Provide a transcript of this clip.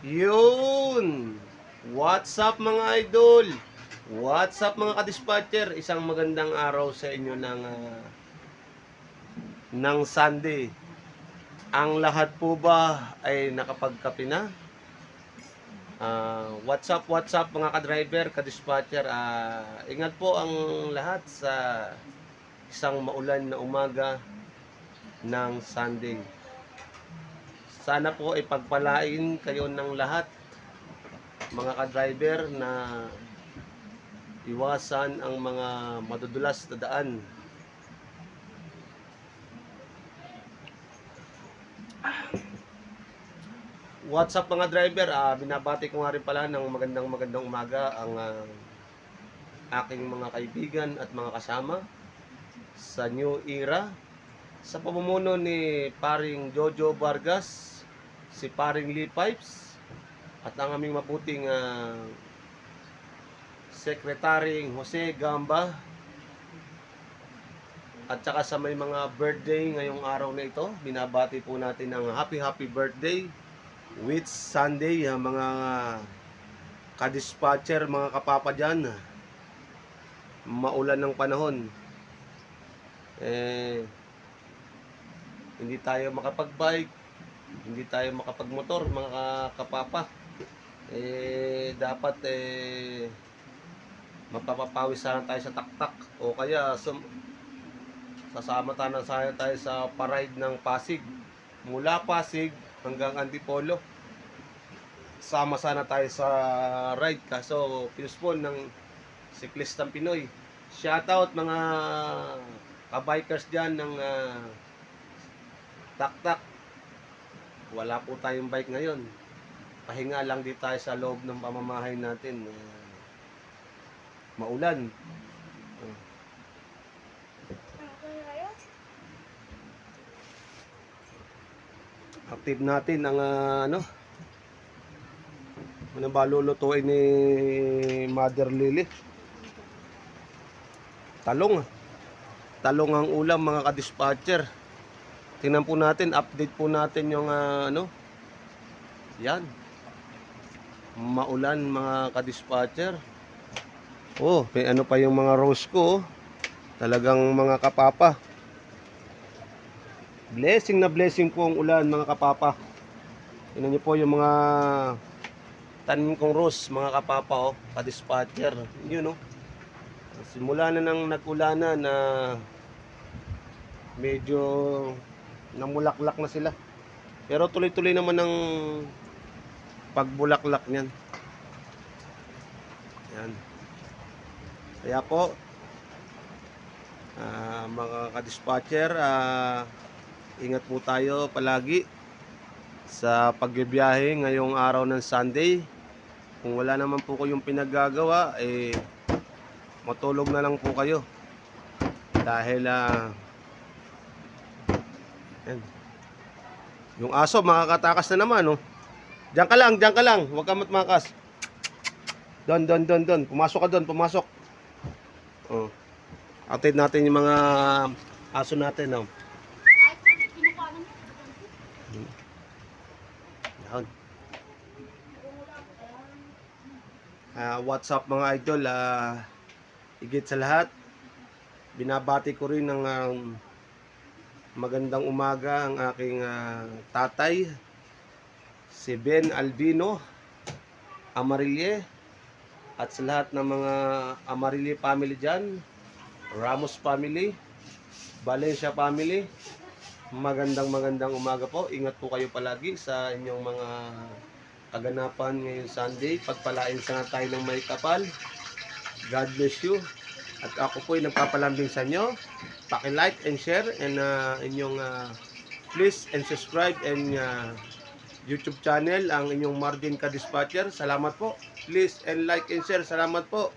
Yun! What's up mga idol? What's up mga ka-dispatcher? Isang magandang araw sa inyo ng Sunday. Ang lahat po ba ay nakapagkape na? What's up mga ka-driver, ka-dispatcher? Ingat po ang lahat sa isang maulan na umaga ng Sunday. Sana po ay pagpalain kayo ng lahat mga ka-driver na iwasan ang mga madudulas na daan. What's up mga driver? Binabati ko nga rin pala ng magandang umaga ang aking mga kaibigan at mga kasama sa New Era sa pamumuno ni paring Jojo Vargas, si paring Lee Pipes at ang aming mabuting Secretary Jose Gamba, at saka sa may mga birthday ngayong araw na ito, binabati po natin ng happy birthday with Sunday mga ka-dispatcher, mga kapapa dyan. Maulan ng panahon, hindi tayo makapag-bike, hindi tayo makapag-motor mga kapapa. Dapat mapapawis sana tayo sa taktak o kaya sasama tayo sa paride ng Pasig, mula Pasig hanggang Antipolo. Sama sana tayo sa ride, kaso pinuspon ng siklistang Pinoy. Shoutout mga kabikers dyan ng taktak. Wala po tayong bike ngayon, pahinga lang di tayo sa loob ng pamamahay natin. Maulan. Active natin ang ano ba lulutuin ni Mother Lily? Talong ang ulam mga ka-dispatcher. Tingnan po natin, update po natin yung yan, maulan mga ka-dispatcher. May ano pa yung mga rose ko, talagang mga kapapa. Blessing na blessing po ang ulan mga kapapa. Tingnan niyo po yung mga tanim kong rose mga kapapa, ka-dispatcher. Yun simula na nang nag-ulanan na medyo namulaklak na sila. Pero tuloy-tuloy naman ang pagbulaklak niyan. Yan. Kaya po mga ka-dispatcher, ingat po tayo palagi sa pagbibiyahe ngayong araw ng Sunday. Kung wala naman po kayong pinaggagawa, matulog na lang po kayo dahil yung aso makakatakas na naman. Diyan ka lang, huwag ka matmakas. Don, pumasok ka doon, pumasok. Update natin yung mga aso natin. What's up mga idol? Higit sa lahat, binabati ko rin ng magandang umaga ang aking tatay, si Ben Albino Amarilye, at sa lahat ng mga Amarilye family dyan, Ramos family, Valencia family. Magandang umaga po. Ingat po kayo palagi sa inyong mga kaganapan ngayong Sunday. Pagpalain sana tayo ng may kapal. God bless you. At ako po ay nagpapalambing sa inyo. Paki-like and share, and inyong please and subscribe and YouTube channel ang inyong Marvin Ka-Dispatcher. Salamat po. Please and like and share. Salamat po.